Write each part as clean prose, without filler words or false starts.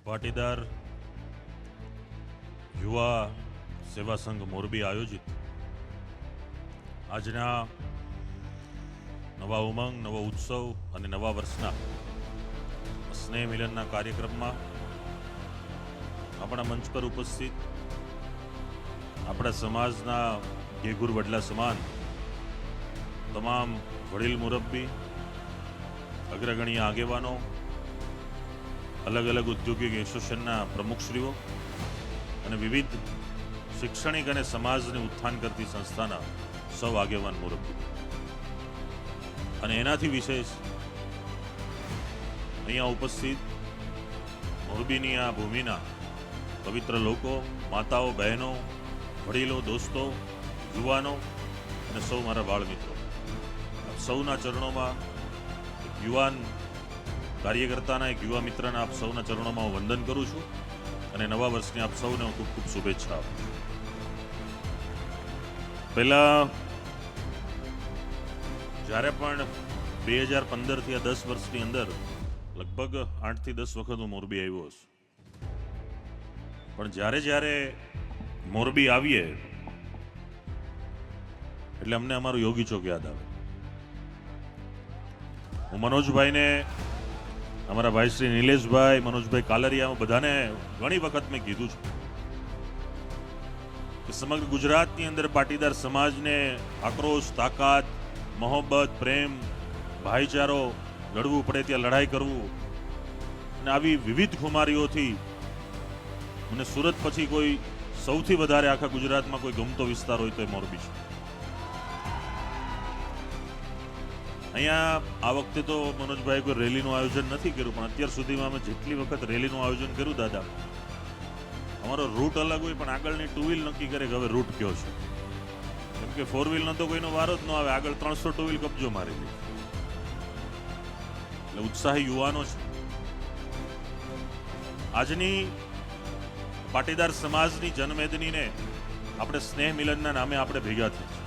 પાટીદાર યુવા સેવા સંઘ મોરબી આયોજિત આજના નવા ઉમંગ, નવો ઉત્સવ અને નવા વર્ષના સ્નેહ મિલનના કાર્યક્રમમાં આપણા મંચ પર ઉપસ્થિત આપણા સમાજના ઘેઘુર વડલા સમાન તમામ વડીલ મુરબ્બી, અગ્રગણ્ય આગેવાનો, અલગ અલગ ઔદ્યોગિક એસોસિએશનના પ્રમુખશ્રીઓ અને વિવિધ શૈક્ષણિક અને સમાજને ઉત્થાન કરતી સંસ્થાના સૌ આગેવાન મુરબ્બી અને એનાથી વિશેષ અહીંયા ઉપસ્થિત મોરબીની આ ભૂમિના પવિત્ર લોકો, માતાઓ, બહેનો, વડીલો, દોસ્તો, યુવાનો અને સૌ મારા બાળ મિત્રો, આપ સૌના ચરણોમાં એક યુવાન કાર્યકર્તાના, એક યુવા મિત્રના આપ સૌના ચરણોમાં હું વંદન કરું છું અને નવા વર્ષની આપ સૌને હું ખૂબ ખૂબ શુભેચ્છા આપું છું. પહેલા જ્યારે પણ 2015થી આ 10 વર્ષની અંદર લગભગ 8 થી 10 વખત હું મોરબી આવ્યો છું, પણ જ્યારે મોરબી આવીએ એટલે અમને અમારું યોગી ચોક યાદ આવે. હું મનોજભાઈને, અમારા ભાઈ શ્રી નિલેશભાઈ, મનોજભાઈ કાલરિયા, બધાને ઘણી વખત મેં કીધું છે કે સમગ્ર ગુજરાતની અંદર પાટીદાર સમાજને આક્રોશ, તાકાત, મોહબ્બત, પ્રેમ, ભાઈચારો લડવું પડે ત્યાં લડાઈ કરવું, અને આવી વિવિધ ખુમારીઓથી મને સુરત પછી કોઈ સૌથી વધારે આખા ગુજરાતમાં કોઈ ગમતો વિસ્તાર હોય તો એ મોરબી છે. અહીંયા આ વખતે તો મનોજભાઈ કોઈ રેલીનું આયોજન નથી કર્યું, પણ અત્યાર સુધીમાં અમે જેટલી વખત રેલીનું આયોજન કર્યું દાદા, અમારો રૂટ અલગ હોય પણ આગળની 2 વ્હીલ નક્કી કરે કે હવે રૂટ કયો છે. કેમ કે 4 વ્હીલનો તો કોઈનો વારો જ ન આવે, આગળ 300 2 વ્હીલ કબજો મારી દે. એટલે ઉત્સાહી યુવાનો છે. આજની પાટીદાર સમાજની જનમેદનીને આપણે સ્નેહ મિલનના નામે આપણે ભેગા થયા.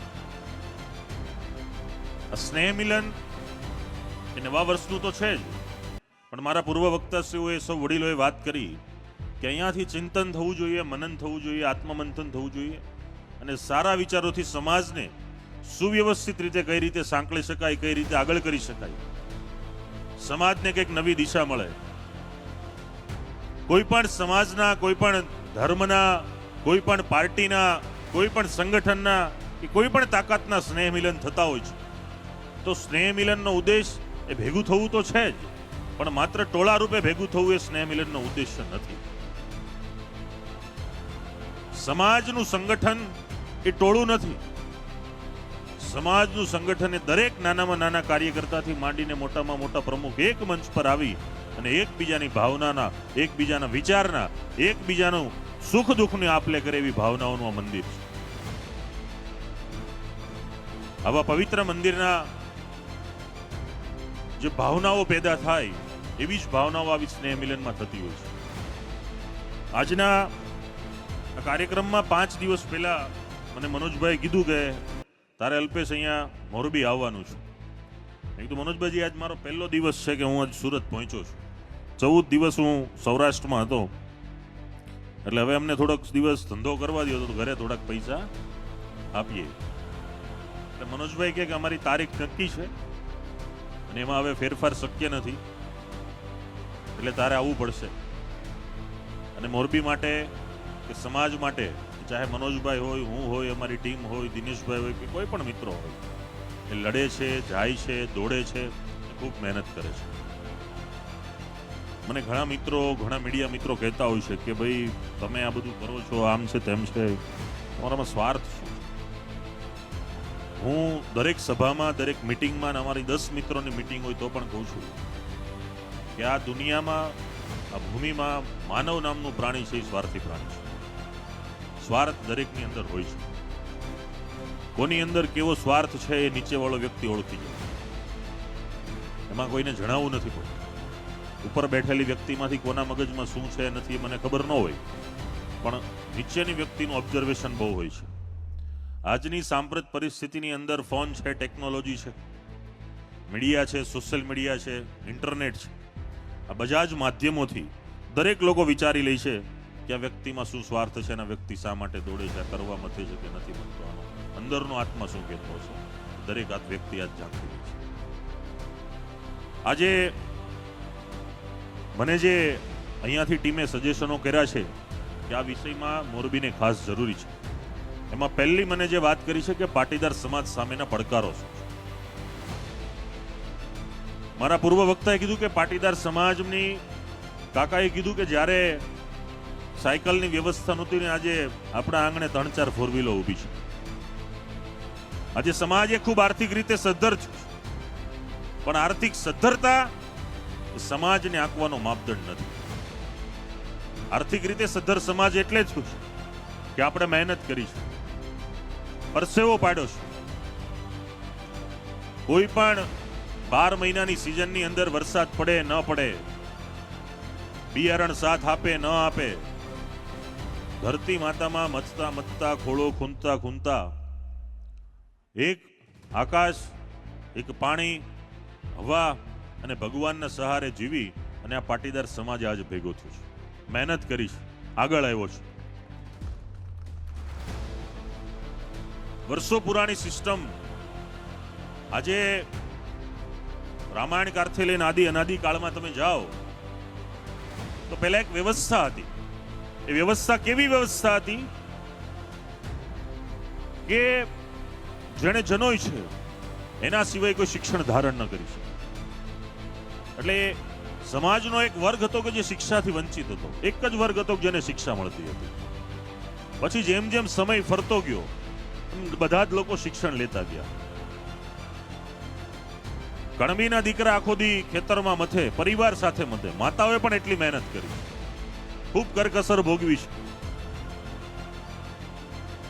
સ્નેહ મિલન એ નવા વર્ષનું તો છે જ, પણ મારા પૂર્વ વક્તાશ્રીઓએ, સૌ વડીલોએ વાત કરી કે અહીંયાથી ચિંતન થવું જોઈએ, મનન થવું જોઈએ, આત્મમંથન થવું જોઈએ અને સારા વિચારોથી સમાજને સુવ્યવસ્થિત રીતે કઈ રીતે સાંકળી શકાય, કઈ રીતે આગળ કરી શકાય, સમાજને કંઈક નવી દિશા મળે. કોઈ પણ સમાજના, કોઈ પણ ધર્મના, કોઈ પણ પાર્ટીના, કોઈ પણ સંગઠનના કે કોઈ પણ તાકાતના સ્નેહ મિલન થતા હોય છે, તો સ્નેહ મિલનનો ઉદ્દેશ એ ભેગું થવું તો છે જ, પણ માત્ર ટોળા રૂપે ભેગું થવું એ સ્નેહ મિલનનો ઉદ્દેશ્ય નથી. સમાજનું સંગઠન એ ટોળું નથી. સમાજનું સંગઠન એ દરેક નાનામાં નાના કાર્યકર્તાથી માંડીને મોટામાં મોટા પ્રમુખ એક મંચ પર આવી અને એકબીજાની ભાવનાના, એકબીજાના વિચારના, એકબીજાનું સુખ દુઃખની આપલે કરે એવી ભાવનાઓનું આ મંદિર છે. આવા પવિત્ર મંદિરના જે ભાવનાઓ પેદા થાય એવી જ ભાવનાઓ આવી સ્નેહ મિલનમાં થતી હોય છે. આજના આ કાર્યક્રમમાં 5 દિવસ પહેલા મને મનોજભાઈ કીધું કે તારે અલ્પેશ અહીંયા મોરબી આવવાનું છે. મેં કીધું મનોજભાઈ, આજ મારો પહેલો દિવસ છે કે હું આજ સુરત પહોંચ્યો છું. 14 દિવસ હું સૌરાષ્ટ્રમાં હતો, એટલે હવે અમને થોડોક દિવસ ધંધો કરવા દો તો ઘરે થોડાક પૈસા આપીએ. એટલે મનોજભાઈ કહે કે અમારી તારીખ નક્કી છે અને એમાં હવે ફેરફાર શક્ય નથી, એટલે તારે આવવું પડશે. અને મોરબી માટે કે સમાજ માટે, ચાહે મનોજભાઈ હોય, હું હોય, અમારી ટીમ હોય, દિનેશભાઈ હોય કે કોઈ પણ મિત્રો હોય, એ લડે છે, જાય છે, દોડે છે, ખૂબ મહેનત કરે છે. મને ઘણા મિત્રો, ઘણા મીડિયા મિત્રો કહેતા હોય છે કે ભાઈ તમે આ બધું કરો છો, આમ છે તેમ છે, તમારામાં સ્વાર્થ શું? હું દરેક સભામાં, દરેક મિટિંગમાં, અમારી 10 મિત્રોની મિટિંગ હોય તો પણ કહું છું કે આ દુનિયામાં, આ ભૂમિમાં માનવ નામનું પ્રાણી છે, એ સ્વાર્થી પ્રાણી છે. સ્વાર્થ દરેકની અંદર હોય છે. કોની અંદર કેવો સ્વાર્થ છે એ નીચેવાળો વ્યક્તિ ઓળખી જાય. એમાં કોઈને જણાવવું નથી પડતું. ઉપર બેઠેલી વ્યક્તિમાંથી કોના મગજમાં શું છે નથી મને ખબર ન હોય, પણ નીચેની વ્યક્તિનું ઓબ્ઝર્વેશન બહુ હોય છે. આજની સાંપ્રત પરિસ્થિતિની અંદર ફોન છે, ટેકનોલોજી છે, મીડિયા છે, સોશિયલ મીડિયા છે, ઇન્ટરનેટ છે, આ બધા જ માધ્યમોથી દરેક લોકો વિચારી લે છે કે આ વ્યક્તિમાં શું સ્વાર્થ છે અને વ્યક્તિ શા માટે દોડે છે, કરવા મથે છે કે નથી બનતો, આનો અંદરનો આત્મા શું કહેતો હશે. દરેક વ્યક્તિ આજ જાગતી રહી છે. આજે મને જે અહીંયાથી ટીમે સજેશનો કર્યા છે કે આ વિષયમાં મોરબીને ખાસ જરૂરી છે, એમાં પહેલી મને જે વાત કરી છે કે પાટીદાર સમાજ સામેના પડકારો શું છે. મારા પૂર્વ વક્તાએ કીધું કે પાટીદાર સમાજની કાકાએ કીધું કે જ્યારે સાયકલની વ્યવસ્થા નહોતી ને આજે આપણા આંગણે 3-4 ફોર વ્હીલો ઊભી છે. આજે સમાજ એ ખૂબ આર્થિક રીતે સદ્ધર છે, પણ આર્થિક સદ્ધરતા સમાજને આંકવાનો માપદંડ નથી. આર્થિક રીતે સદ્ધર સમાજ એટલે જ છે કે આપણે મહેનત કરી છે, પરસેવો પાડ્યો છે. કોઈ પણ 12 મહિનાની સિઝનની અંદર વરસાદ પડે ન પડે, બિયારણ સાથ આપે ન આપે, ધરતી માતામાં મથતા મથતા, ખોળો ખૂંદતા ખૂંદતા, એક આકાશ, એક પાણી, હવા અને ભગવાનના સહારે જીવી અને આ પાટીદાર સમાજ આજ ભેગો થયો છે, મહેનત કરી છે, આગળ આવ્યો છે. વર્ષો પુરાણી સિસ્ટમ આજે રામાયણ કાળથી લઈને આદિ અનાદિ કાળમાં તમે જાઓ તો પહેલા એક વ્યવસ્થા હતી. એ વ્યવસ્થા કેવી વ્યવસ્થા હતી કે જેણે જનોય છે એના સિવાય કોઈ શિક્ષણ ધારણ ન કરી શકે. એટલે સમાજનો એક વર્ગ હતો કે જે શિક્ષાથી વંચિત હતો, એક જ વર્ગ હતો જેને શિક્ષા મળતી હતી. પછી જેમ જેમ સમય ફરતો ગયો બધા જ લોકો શિક્ષણ લેતા ગયા. કણબીના દીકરા આખો દી ખેતરમાં મથે, પરિવાર સાથે મથે, માતાઓએ પણ એટલી મહેનત કરી, ખૂબ કરકસર ભોગવી છે.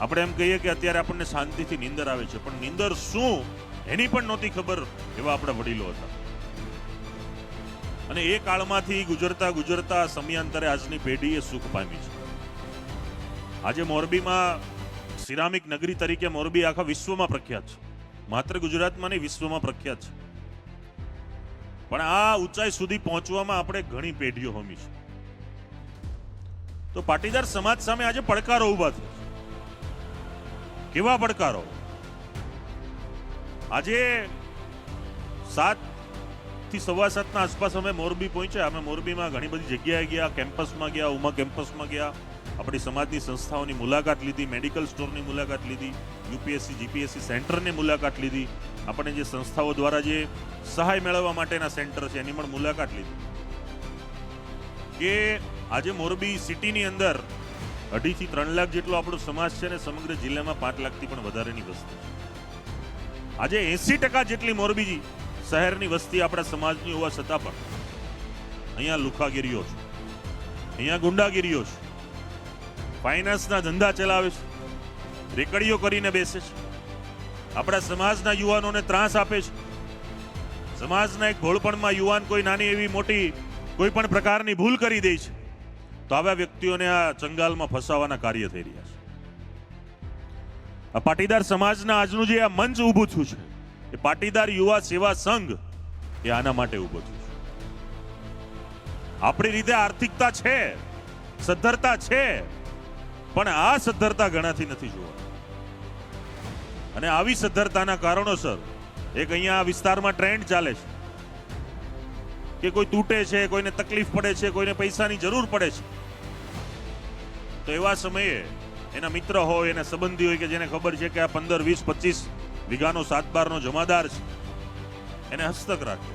આપણે એમ કહીએ કે અત્યારે આપણને શાંતિથી નીંદર આવે છે, પણ નીંદર શું એની પણ નહોતી ખબર એવા આપણા વડીલો હતા. અને એ કાળમાંથી ગુજરતા ગુજરતા સમયાંતરે આજની પેઢી એ સુખ પામી છે. આજે મોરબીમાં સિરામિક નગરી તરીકે મોરબી આખા વિશ્વમાં પ્રખ્યાત છે, માત્ર ગુજરાતમાં નહીં વિશ્વમાં પ્રખ્યાત છે. પણ આ ઊંચાઈ સુધી પહોંચવામાં આપણે ઘણી પેઢીઓ હોમી છે. તો પાટીદાર સમાજ સામે આજે પડકારો ઊભા થયા છે. કેવા પડકારો? આજે 7 થી 7:15 આસપાસ અમે મોરબી પહોંચ્યા. અમે મોરબીમાં ઘણી બધી જગ્યાએ ગયા, કેમ્પસમાં ગયા, ઉમા કેમ્પસમાં ગયા, આપણી સમાજની સંસ્થાઓની મુલાકાત લીધી, મેડિકલ સ્ટોરની મુલાકાત લીધી, યુપીએસસી જીપીએસસી સેન્ટરની મુલાકાત લીધી, આપણે જે સંસ્થાઓ દ્વારા જે સહાય મેળવવા માટેના સેન્ટર છે એની પણ મુલાકાત લીધી. કે આજે મોરબી સિટીની અંદર 2.5 થી 3 લાખ જેટલો આપણો સમાજ છે ને સમગ્ર જિલ્લામાં 5 લાખથી પણ વધારેની વસ્તી છે. આજે 80% જેટલી મોરબી શહેરની વસ્તી આપણા સમાજની હોવા છતાં પણ અહીંયા લુખાગીરીઓ છે, અહીંયા ગુંડાગીરીઓ છે, ફાઇનાન્સના ધંધા ચલાવે છે, રેકડીઓ કરીને બેસે છે, આપણા સમાજના યુવાનોને ત્રાસ આપે છે. સમાજના એક ભોળપણમાં યુવાન કોઈ નાની એવી મોટી કોઈ પણ પ્રકારની ભૂલ કરી દે છે તો આવા વ્યક્તિઓને આ ચંગાલમાં ફસાવાના કાર્ય થઈ રહ્યા છે. આ પાટીદાર સમાજના આજનું જે આ મંચ ઊભું થયું છે એ પાટીદાર યુવા સેવા સંઘ એ આના માટે ઊભો થયું છે. આપણી રીતે આર્થિકતા છે, સદ્ધરતા છે, પણ આ સદ્ધરતા ગણાથી નથી જોવા. અને આવી સદ્ધરતાના કારણોસર એક અહીંયા આ વિસ્તારમાં ટ્રેન્ડ ચાલે છે કે કોઈ તૂટે છે, કોઈને તકલીફ પડે છે, કોઈને પૈસાની જરૂર પડે છે, તો એવા સમયે એના મિત્ર હોય, એના સંબંધી હોય કે જેને ખબર છે કે આ 15, 20, 25 વીઘાનો 7-12નો જમાદાર છે, એને હસ્તક રાખે.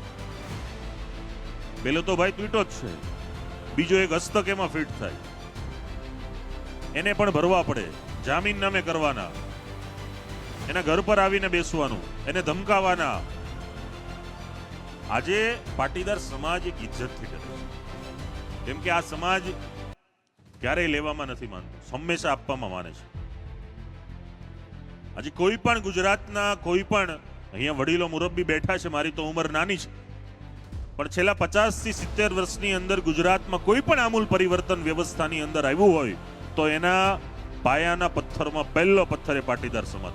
પેલો તો ભાઈ તૂટ્યો જ છે, બીજો એક હસ્તક એમાં ફિટ થાય, એને પણ ભરવા પડે, જામીન નામે કરવાના, એના ઘર પર આવીને બેસવાનું, એને ધમકાવાના. આજે પાટીદાર સમાજ એક ઇજ્જતથી ડરે છે, કેમ કે આ સમાજ ક્યારેય લેવામાં નથી માનતો, હંમેશા આપવામાં માને છે. આજે કોઈ પણ ગુજરાતના કોઈ પણ અહીંયા વડીલો મુરબ્બી બેઠા છે, મારી તો ઉંમર નાની છે, પણ છેલ્લા 50 થી 70 વર્ષની અંદર ગુજરાતમાં કોઈ પણ આમૂલ પરિવર્તન વ્યવસ્થાની અંદર આવ્યું હોય તો એના પાયાના પથ્થરમાં પહેલો પથ્થર એ પાટીદાર સમાજ.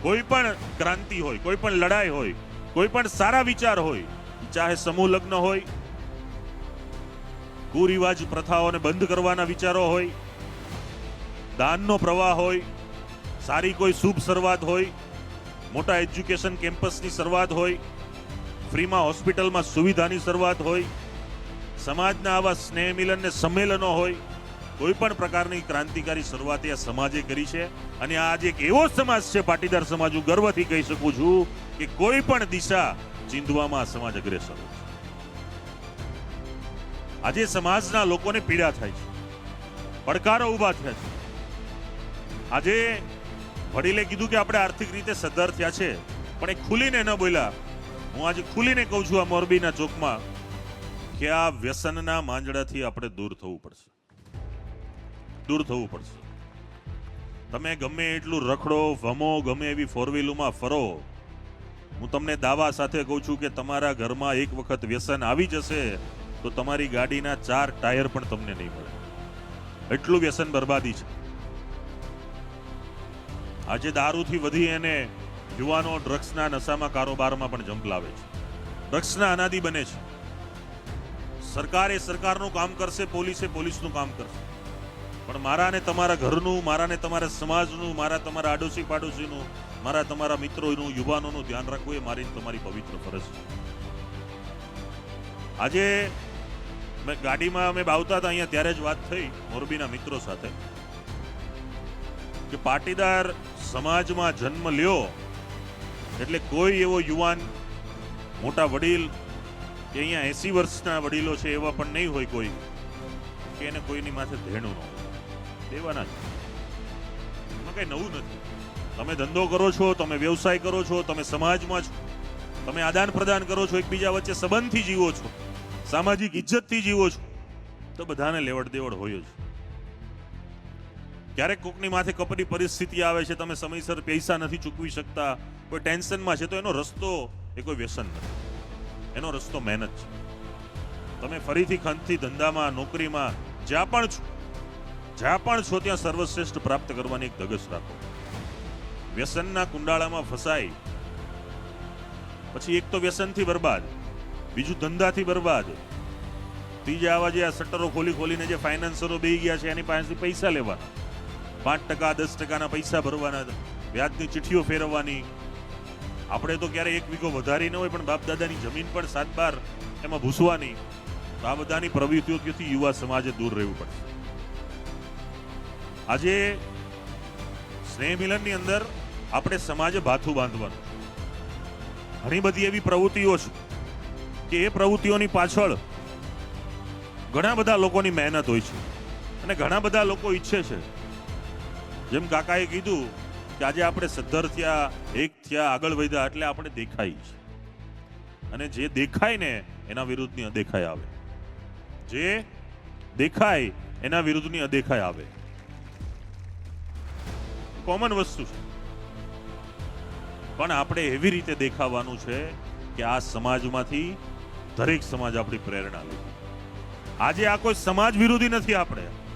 કોઈ પણ ક્રાંતિ હોય, કોઈ પણ લડાઈ હોય, કોઈ પણ સારા વિચાર હોય, ચાહે સમૂહ લગ્ન હોય, કુરિવાજ પ્રથાઓને બંધ કરવાના વિચારો હોય, દાનનો પ્રવાહ હોય, સારી કોઈ શુભ શરૂઆત હોય, મોટા એજ્યુકેશન કેમ્પસની શરૂઆત હોય, ફ્રીમાં હોસ્પિટલમાં સુવિધાની શરૂઆત હોય, સમાજના આવા સ્નેહ મિલન ને સંમેલનો હોય, કોઈ પણ પ્રકારની ક્રાંતિકારી શરૂઆત આ સમાજે કરી છે. અને આ આજે એક એવો સમાજ છે પાટીદાર સમાજ, હું ગર્વથી કહી શકું છું કે કોઈ પણ દિશા ચીંધવામાં આ સમાજ અગ્રેસર છે. આજે સમાજના લોકોને પીડા થાય છે, પડકારો ઊભા થયા છે. આજે વડીલે કીધું કે આપણે આર્થિક રીતે સદ્ધર થયા છે, પણ એ ખુલીને ન બોલ્યા. હું આજે ખુલીને કહું છું આ મોરબીના ચોકમાં કે આ વ્યસનના માંજડાથી આપણે દૂર થવું પડશે, દૂર થવું પડશે. તમે ગમે એટલું રખડો ભમો, ગમે એવી ફોર વ્હીલમાં ફરો, હું તમને દાવા સાથે કહું છું કે તમારા ઘરમાં એક વખત વ્યસન આવી જશે તો તમારી ગાડીના 4 ટાયર પણ તમને નહીં મળે. એટલું વ્યસન બરબાદી છે. આજે દારૂથી વધી એને યુવાનો ડ્રગ્સના નશામાં કારોબારમાં પણ ઝંપલાવે છે, ડ્રગ્સના અનાદિ બને છે. સરકાર એ સરકારનું કામ કરશે, પોલીસ એ પોલીસનું કામ કરશે, પણ મારા ને તમારા ઘરનું, મારા ને તમારા સમાજનું, મારા તમારા આડોશી પાડોશીનું, મારા તમારા મિત્રોનું, યુવાનોનું ધ્યાન રાખવું એ મારી તમારી પવિત્ર ફરજ છે. આજે મેં ગાડીમાં અમે આવતા હતા અહીંયા ત્યારે જ વાત થઈ મોરબીના મિત્રો સાથે કે પાટીદાર સમાજમાં જન્મ લ્યો એટલે કોઈ એવો યુવાન, મોટા વડીલ કે અહીંયા 80 વર્ષના વડીલો છે એવા પણ નહીં હોય કોઈ કે એને કોઈની માથે ધેણું ન હોય. દેવાના જ, એમાં કઈ નવું નથી. તમે ધંધો કરો છો, તમે વ્યવસાય કરો છો, તમે સમાજમાં છો, તમે આદાન પ્રદાન કરો છો, એકબીજા વચ્ચે સંબંધથી જીવો છો, સામાજિક ઇજ્જતથી જીવો છો, તો બધાને લેવડ દેવડ હોય જ. ક્યારેક કોકની માથે કપરી પરિસ્થિતિ આવે છે, તમે સમયસર પૈસા નથી ચૂકવી શકતા, કોઈ ટેન્શનમાં છે, તો એનો રસ્તો એ કોઈ વ્યસન નથી, એનો રસ્તો મહેનત છે. તમે ફરીથી ખંતથી ધંધામાં, નોકરીમાં જ્યાં પણ છો ત્યાં સર્વશ્રેષ્ઠ પ્રાપ્ત કરવાની એક ધગશ રાખો. વ્યસનના કુંડાળામાં ફસાય પછી એક તો વ્યસનથી બરબાદ, બીજું ધંધાથી બરબાદ, ત્રીજા આવા જે આ શટરો ખોલીને જે ફાઇનાન્સરો બેહી ગયા છે એની પાસેથી પૈસા લેવાના, 5% 10% પૈસા ભરવાના, વ્યાજની ચિઠ્ઠીઓ ફેરવવાની. આપણે તો ક્યારે 1 વીઘો વધારી ન હોય પણ બાપ દાદાની જમીન પણ 7-12 એમાં ભૂસવાની. તો આ બધાની પ્રવૃત્તિઓથી યુવા સમાજે દૂર રહેવું પડશે. આજે સ્નેહ મિલનની અંદર આપણે સમાજે ભાથું બાંધવાનું. ઘણી બધી એવી પ્રવૃત્તિઓ છે કે એ પ્રવૃત્તિઓની પાછળ ઘણા બધા લોકોની મહેનત હોય છે અને ઘણા બધા લોકો ઈચ્છે છે. જેમ કાકાએ કીધું કે આજે આપણે સદ્ધર થયા, એક થયા, આગળ વધ્યા એટલે આપણે દેખાય છે. અને જે દેખાય ને એના વિરુદ્ધની અદેખાય આવે, જે દેખાય એના વિરુદ્ધની અદેખાય આવે. કોમન વસ્તુ છે, પણ આપણે એવી રીતે દેખાવાનું છે કે આ સમાજમાંથી દરેક સમાજ આપણી પ્રેરણા લે. આજે આ કોઈ સમાજ વિરોધી નથી,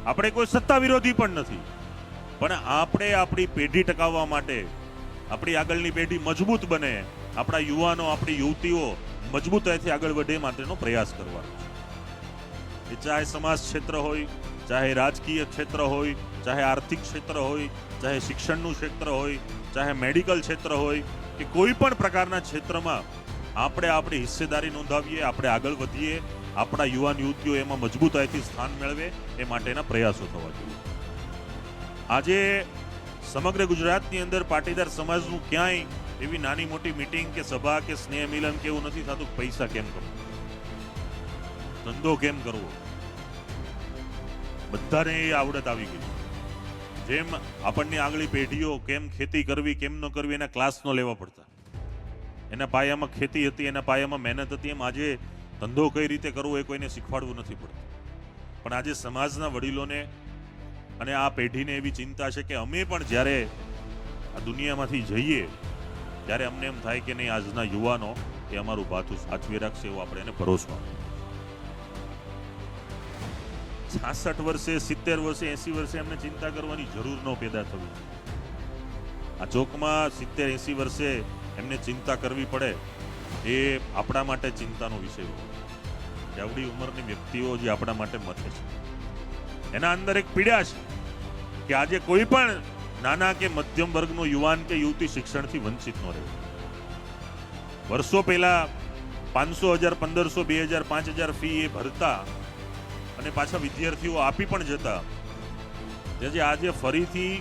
આપણે કોઈ સત્તા વિરોધી પણ નથી, પણ આપણે આપણી પેઢી ટકાવવા માટે, આપણી આગળની પેઢી મજબૂત બને, આપણા યુવાનો, આપણી યુવતીઓ મજબૂતાઈથી આગળ વધે માટેનો પ્રયાસ કરવાનો છે. એ ચાહે સમાજ ક્ષેત્ર હોય, ચાહે રાજકીય ક્ષેત્ર હોય, ચાહે આર્થિક ક્ષેત્ર હોય, ચાહે શિક્ષણનું ક્ષેત્ર હોય, ચાહે મેડિકલ ક્ષેત્ર હોય કે કોઈ પણ પ્રકારના ક્ષેત્રમાં આપણે આપણી હિસ્સેદારી નોંધાવીએ, આપણે આગળ વધીએ, આપણા યુવાન યુવતીઓ એમાં મજબૂતાઈથી સ્થાન મેળવે એ માટેના પ્રયાસો થવા જોઈએ. આજે સમગ્ર ગુજરાતની અંદર પાટીદાર સમાજનું ક્યાંય એવી નાની મોટી મીટિંગ કે સભા કે સ્નેહ મિલન કે એવું નથી થતું. પૈસા કેમ કરવો, ધંધો કેમ કરવો, બધાને એ આવડત આવી ગઈ. જેમ આપણની આગલી પેઢીઓ કેમ ખેતી કરવી, કેમ ન કરવી એના ક્લાસ ન લેવા પડતા, એના પાયામાં ખેતી હતી, એના પાયામાં મહેનત હતી, એમ આજે ધંધો કઈ રીતે કરવો એ કોઈને શીખવાડવું નથી પડતું. પણ આજે સમાજના વડીલોને અને આ પેઢીને એવી ચિંતા છે કે અમે પણ જ્યારે આ દુનિયામાંથી જઈએ ત્યારે અમને એમ થાય કે નહીં, આજના યુવાનો એ અમારું ભાથું સાચવી રાખશે એવો આપણે એને ભરોસો આપો. 66 વર્ષે, 70 વર્ષે, 80 વર્ષે એમને ચિંતા કરવાની જરૂર ન પેદા થવી. આ ચોકમાં 70-80 વર્ષે એમને ચિંતા કરવી પડે એ આપણા માટે ચિંતાનો વિષય હોય. કે આવડી ઉંમરની વ્યક્તિઓ જે આપણા માટે મથે છે, એના અંદર એક પીડા છે કે આજે કોઈ પણ નાના કે મધ્યમ વર્ગનો યુવાન કે યુવતી શિક્ષણથી વંચિત ન રહે. વર્ષો પહેલા 500,000, 1500, 2000, 5000 ફી એ ભરતા અને પાછા વિદ્યાર્થીઓ આપી પણ જતા. આજે ફરીથી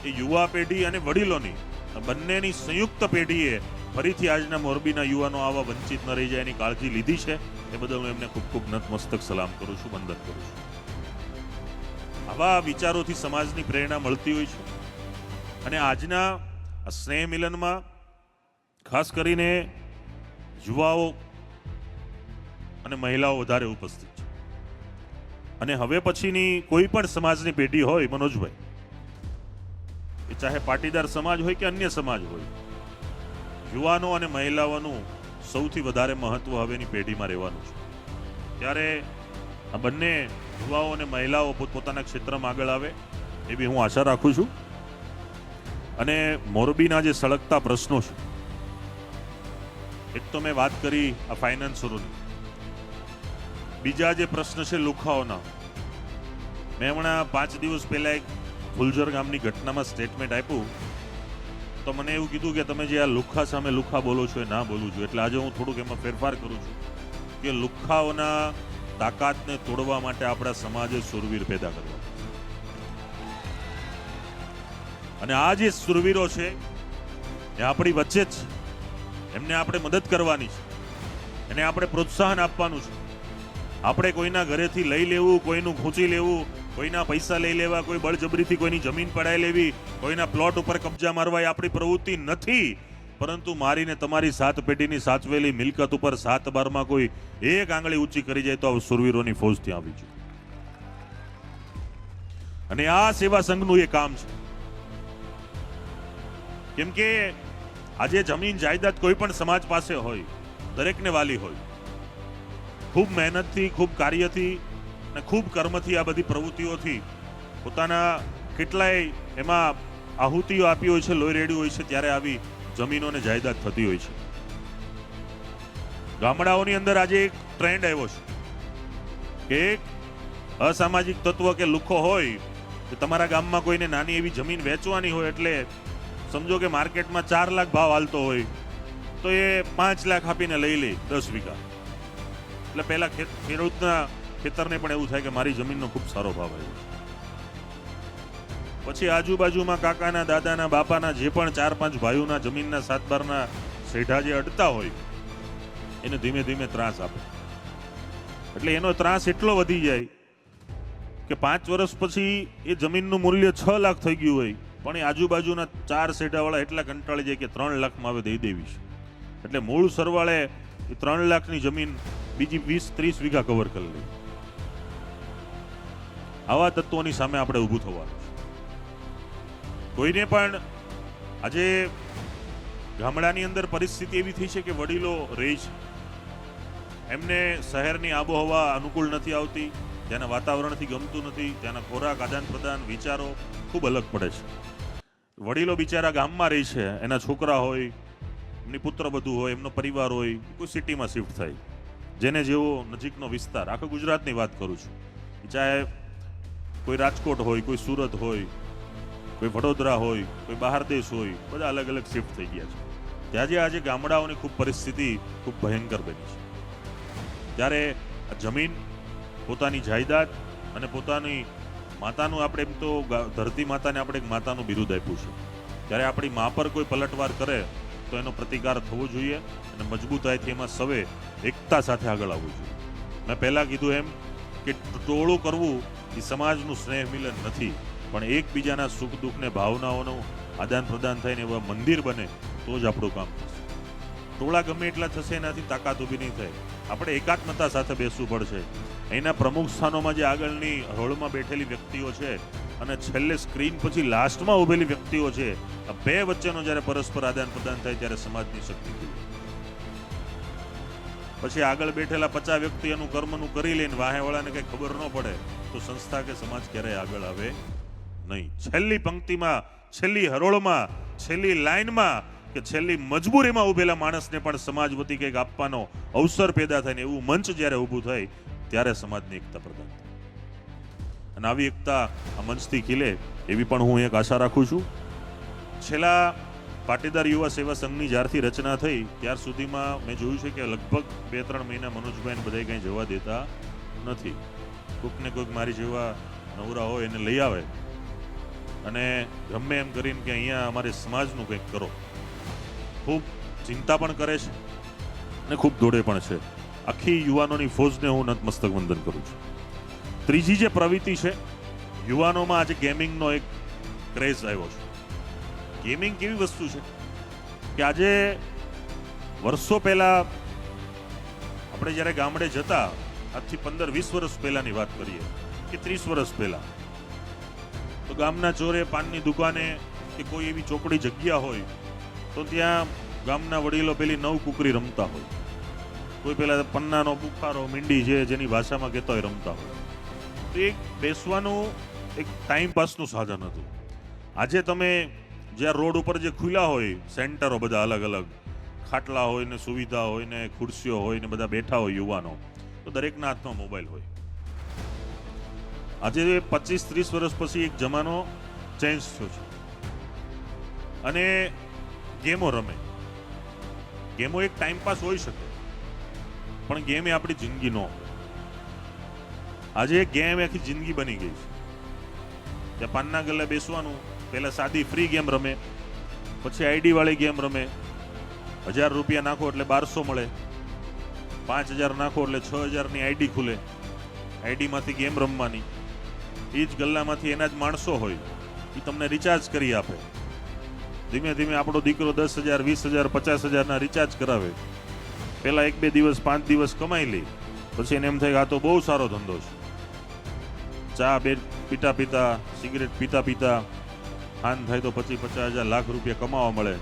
એ યુવા પેઢી અને વડીલોની બંનેની સંયુક્ત પેઢીએ ફરીથી આજના મોરબીના યુવાનો આવા વંચિત ન રહી જાય એની કાળજી લીધી છે. એ બદલ હું એમને ખૂબ ખૂબ નતમસ્તક સલામ કરું છું, વંદન કરું છું. આવા વિચારોથી સમાજની પ્રેરણા મળતી હોય છે અને આજના સ્નેહ મિલનમાં ખાસ કરીને યુવાઓ અને મહિલાઓ વધારે ઉપસ્થિત છે. અને હવે પછીની કોઈ પણ સમાજની પેઢી હોય, મનોજભાઈ, એ ચાહે પાટીદાર સમાજ હોય કે અન્ય સમાજ હોય, યુવાનો અને મહિલાઓનું સૌથી વધારે મહત્વ હવેની પેઢીમાં રહેવાનું છે. ત્યારે આ બંને યુવાઓ અને મહિલાઓ પોતપોતાના ક્ષેત્રમાં આગળ આવે એવી હું આશા રાખું છું. અને મોરબીના જે સળગતા પ્રશ્નો છે, એક તો મેં વાત કરી આ ફાઇનાન્સરોની, બીજા જે પ્રશ્ન છે લુખાઓના. મેં હમણાં 5 દિવસ પહેલા એક ફુલઝર ગામની ઘટનામાં સ્ટેટમેન્ટ આપ્યું તો મને એવું કીધું કે તમે જે આ લુખા સામે લુખા બોલો છો એ ના બોલવું જોઈએ. એટલે આજે હું થોડુંક એમાં ફેરફાર કરું છું કે લુખાઓના તાકાતને તોડવા માટે આપણા સમાજે સુરવીર પેદા કરવા, અને આ જે સુરવીરો છે એ આપણી વચ્ચે જ છે. એમને આપણે મદદ કરવાની છે, એને આપણે પ્રોત્સાહન આપવાનું છે. આપણે કોઈના ઘરેથી લઈ લેવું, કોઈનું ખૂંચી લેવું, કોઈના પૈસા લઈ લેવા, કોઈ બળજબરીથી કોઈની જમીન પડાઈ લેવી, કોઈના પ્લોટ ઉપર કબજા મારવા એ આપણી પ્રવૃત્તિ નથી. પરંતુ મારીને તમારી 7 પેઢીની સાચવેલી મિલકત ઉપર 7 બારમાં કોઈ એક આંગળી ઊંચી કરી જાય તો સુરવીરોની ફૌજ ત્યાં આવી છે. અને આ સેવા સંઘનું એ કામ છે. કેમ કે આજે જમીન જાયદાદ કોઈ પણ સમાજ પાસે હોય, દરેકને વાલી હોય. ખૂબ મહેનતથી, ખૂબ કાર્યથી અને ખૂબ કર્મથી આ બધી પ્રવૃત્તિઓથી પોતાના કેટલાય એમાં આહુતિઓ આપી હોય છે, લોહી રેડ્યું હોય છે, ત્યારે આવી જમીનો અને જાયદાદ થતી હોય છે. ગામડાઓની અંદર આજે એક ટ્રેન્ડ આવ્યો છે કે એક અસામાજિક તત્વ કે લુખો હોય કે તમારા ગામમાં કોઈને નાની એવી જમીન વેચવાની હોય, એટલે સમજો કે માર્કેટમાં 4 લાખ ભાવ હાલતો હોય તો એ 5 લાખ આપીને લઈ લે 10 વીઘા. એટલે પહેલા ખેડૂતના ખેતરને પણ એવું થાય કે મારી જમીનનો ખૂબ સારો ભાવ આવ્યો. પછી આજુબાજુમાં કાકાના, દાદાના, બાપાના જે પણ 4-5 ભાઈઓના જમીનના 7 બારના શેઠા જે અડતા હોય એને ધીમે ધીમે ત્રાસ આપે. એટલે એનો ત્રાસ એટલો વધી જાય કે 5 વર્ષ પછી એ જમીનનું મૂલ્ય 6 લાખ થઈ ગયું હોય, પણ એ આજુબાજુના 4 શેઠાવાળા એટલા કંટાળી જાય કે 3 લાખમાં હવે દઈ દેવી છે. એટલે મૂળ સરવાળે એ 3 લાખની જમીન બીજી 20-30 વીઘા કવર કરી લે. આવા તત્વોની સામે આપણે ઊભું થવાનું છે. કોઈને પણ આજે ગામડાની અંદર પરિસ્થિતિ એવી થઈ છે કે વડીલો રહે છે, એમને શહેરની આબોહવા અનુકૂળ નથી આવતી, ત્યાંના વાતાવરણથી ગમતું નથી, ત્યાંના ખોરાક, આદાન પ્રદાન, વિચારો ખૂબ અલગ પડે છે. વડીલો બિચારા ગામમાં રહે છે, એના છોકરા હોય, એમની પુત્રવધુ હોય, એમનો પરિવાર હોય, કોઈ સિટીમાં શિફ્ટ થાય. જેને જેવો નજીકનો વિસ્તાર, આખા ગુજરાતની વાત કરું છું, ચાહે કોઈ રાજકોટ હોય, કોઈ સુરત હોય, કોઈ વડોદરા હોય, કોઈ બહાર દેશ હોય, બધા અલગ અલગ શિફ્ટ થઈ ગયા છે. ત્યારે આજે ગામડાઓની ખૂબ પરિસ્થિતિ ખૂબ ભયંકર બની છે. ત્યારે આ જમીન, પોતાની જાયદાદ અને પોતાની માતાનું, આપણે એમ તો ધરતી માતાને આપણે એક માતાનું બિરુદ આપ્યું છે, ત્યારે આપણી મા પર કોઈ પલટવાર કરે તો એનો પ્રતિકાર થવો જોઈએ અને મજબૂતાઈથી એમાં સવે એકતા સાથે આગળ આવવું જોઈએ. મેં પહેલા કીધું એમ કે ટોળું કરવું એ સમાજનું સ્નેહ મિલન નથી, પણ એકબીજાના સુખ દુઃખને ભાવનાઓનું આદાન પ્રદાન થઈને એવા મંદિર બને તો જ આપણું કામ થશે. ટોળા ગમે એટલા થશે એનાથી તાકાત ઊભી નહીં થાય. આપણે એકાત્મતા સાથે બેસવું પડશે. અહીંના પ્રમુખ સ્થાનોમાં જે આગળની હરોળમાં બેઠેલી વ્યક્તિઓ છે અને છેલ્લે સ્ક્રીન પછી લાસ્ટમાં ઉભેલી વ્યક્તિઓ છે, આ બે વચ્ચેનો જ્યારે પરસ્પર આદાન પ્રદાન થાય ત્યારે સમાજની શક્તિ ખુલે. પછી આગળ બેઠેલા 50 વ્યક્તિ એનું કર્મનું કરી લઈને વાહેવાળાને કઈ ખબર ન પડે તો સંસ્થા કે સમાજ ક્યારેય આગળ આવે નહીં. છેલ્લી પંક્તિમાં, છેલ્લી હરોળમાં, છેલ્લી લાઈનમાં કે છેલ્લી મજબૂરીમાં ઉભેલા માણસને પણ સમાજ વતી કંઈક આપવાનો અવસર પેદા થાય ને એવું મંચ જ્યારે ઊભું થાય ત્યારે સમાજની એકતા પ્રદાન થાય અને આવી એકતા આ મંચથી ખીલે એવી પણ હું એક આશા રાખું છું. છેલ્લા પાટીદાર યુવા સેવા સંઘની જ્યારથી રચના થઈ ત્યાર સુધીમાં મેં જોયું છે કે લગભગ 2-3 મહિના મનોજભાઈને બધા કંઈ જવા દેતા નથી. કોઈક ને કોઈક મારી જેવા નવરા હોય એને લઈ આવે અને ગમે એમ કરીને કે અહીંયા અમારે સમાજનું કંઈક કરો. ખૂબ ચિંતા પણ કરે છે અને ખૂબ દોડે પણ છે. આખી યુવાનોની ફોજને હું નતમસ્તક વંદન કરું છું. ત્રીજી જે પ્રવૃત્તિ છે, યુવાનોમાં આજે ગેમિંગનો એક ક્રેઝ આવ્યો છે. ગેમિંગ કેવી વસ્તુ છે કે આજે વર્ષો પહેલા આપણે જ્યારે ગામડે જતા, આજથી 15-20 વર્ષ પહેલાની વાત કરીએ કે 30 વર્ષ પહેલા, તો ગામના ચોરે પાનની દુકાને કે કોઈ એવી ચોકડી જગ્યા હોય તો ત્યાં ગામના વડીલો પેલી નવ કુકરી રમતા હોય, કોઈ પેલા પન્નાનો બુખારો મીંડી છે જેની ભાષામાં કહેતા હોય રમતા હોય. તો એક બેસવાનું એક ટાઈમ પાસનું સાધન હતું. આજે તમે જ્યાં રોડ ઉપર જે ખુલ્લા હોય સેન્ટરો બધા અલગ અલગ, ખાટલા હોય ને સુવિધા હોય ને ખુરશીઓ હોય ને બધા બેઠા હોય યુવાનો, તો દરેકના હાથમાં મોબાઈલ હોય. આજે 25-30 વર્ષ પછી એક જમાનો ચેન્જ થયો છે અને ગેમો રમે. ગેમો એક ટાઈમ પાસ હોઈ શકે પણ ગેમ એ આપણી જિંદગી નો. આજે ગેમ આખી જિંદગી બની ગઈ છે. ત્યાં પાનના ગલ્લે બેસવાનું, પહેલા સાદી ફ્રી ગેમ રમે, પછી આઈડી વાળી ગેમ રમે. 1000 રૂપિયા નાખો એટલે 1200 મળે, 5000 નાખો એટલે 6000 ની આઈડી ખુલે. આઈડીમાંથી ગેમ રમવાની. એ જ ગલ્લામાંથી એના જ માણસો હોય, એ તમને રિચાર્જ કરી આપે. ધીમે ધીમે આપણો દીકરો 10,000, 20,000, 50,000 ના રિચાર્જ કરાવે. પહેલા 1-2 દિવસ 5 દિવસ કમાઈ લે, પછી એને એમ થાય કે આ તો બહુ સારો ધંધો છે. ચા પીતા પીતા, સિગરેટ પીતા પીતા હાન થાય તો 50,000 લાખ રૂપિયા કમાવા મળે.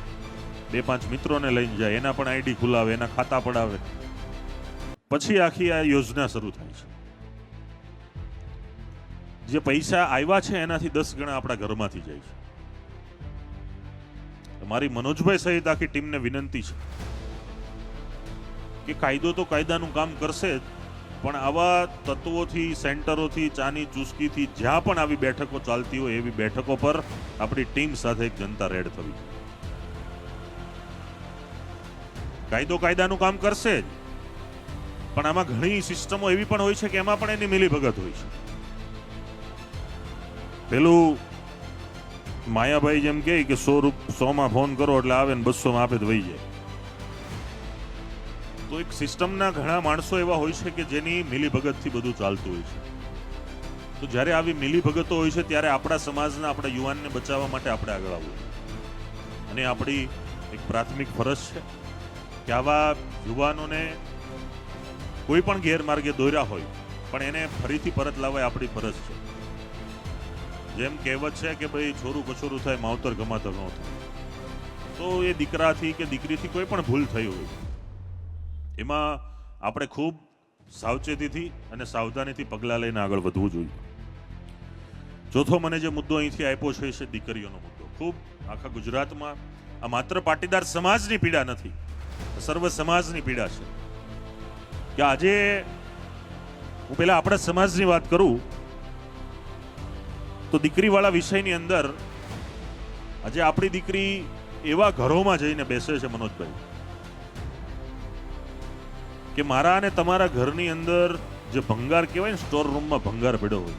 2-5 મિત્રોને લઈને જાય, એના પણ આઈડી ખુલાવે, એના ખાતા પડાવે. પછી આખી આ યોજના શરૂ થાય છે. જે પૈસા આવ્યા છે એનાથી 10 ગણા આપણા ઘરમાંથી જાય છે. મારી મનોજભાઈ સહિત આખી ટીમને વિનંતી છે કે કાયદો તો કાયદાનું કામ કરશે જ, પણ આવા તત્વોથી, સેન્ટરોથી, ચાની ચુસ્કીથી જ્યાં પણ આવી બેઠકો ચાલતી હોય એવી બેઠકો પર આપણી ટીમ સાથે એક જનતા રેડ થવી. કાયદો કાયદાનું કામ કરશે જ, પણ આમાં ઘણી સિસ્ટમો એવી પણ હોય છે કે એમાં પણ એની મિલીભગત હોય છે. પેલું માયાભાઈ જેમ કહે કે 100 માં ફોન કરો એટલે આવે ને 200 માં આપે તો વહી જાય. તો એક સિસ્ટમના ઘણા માણસો એવા હોય છે કે જેની મિલીભગતથી બધું ચાલતું હોય છે. તો જ્યારે આવી મિલીભગતો હોય છે ત્યારે આપણા સમાજના, આપણા યુવાનને બચાવવા માટે આપણે આગળ આવવું. અને આપણી એક પ્રાથમિક ફરજ છે કે આવા યુવાનોને કોઈ પણ ગેરમાર્ગે દોર્યા હોય પણ એને ફરીથી પરત લાવવા આપણી ફરજ છે. જેમ કહેવત છે કે ભાઈ છોરું કછોરું થાય, માવતર ગમાતર ન થાય. તો એ દીકરાથી કે દીકરીથી કોઈ પણ ભૂલ થઈ હોય એમાં આપણે ખૂબ સાવચેતીથી અને સાવધાનીથી પગલાં લઈને આગળ વધવું જોઈએ. ચોથો મને જે મુદ્દો અહીંથી આપ્યો છે એ છે દીકરીઓનો મુદ્દો. ખૂબ આખા ગુજરાતમાં આ માત્ર પાટીદાર સમાજની પીડા નથી, સર્વ સમાજની પીડા છે. કે આજે હું પહેલા આપણા સમાજની વાત કરું તો દીકરીવાળા વિષયની અંદર આજે આપણી દીકરી એવા ઘરોમાં જઈને બેસે છે મનોજભાઈ કે મારા અને તમારા ઘરની અંદર જે ભંગાર કહેવાય ને, સ્ટોર રૂમમાં ભંગાર પડ્યો હોય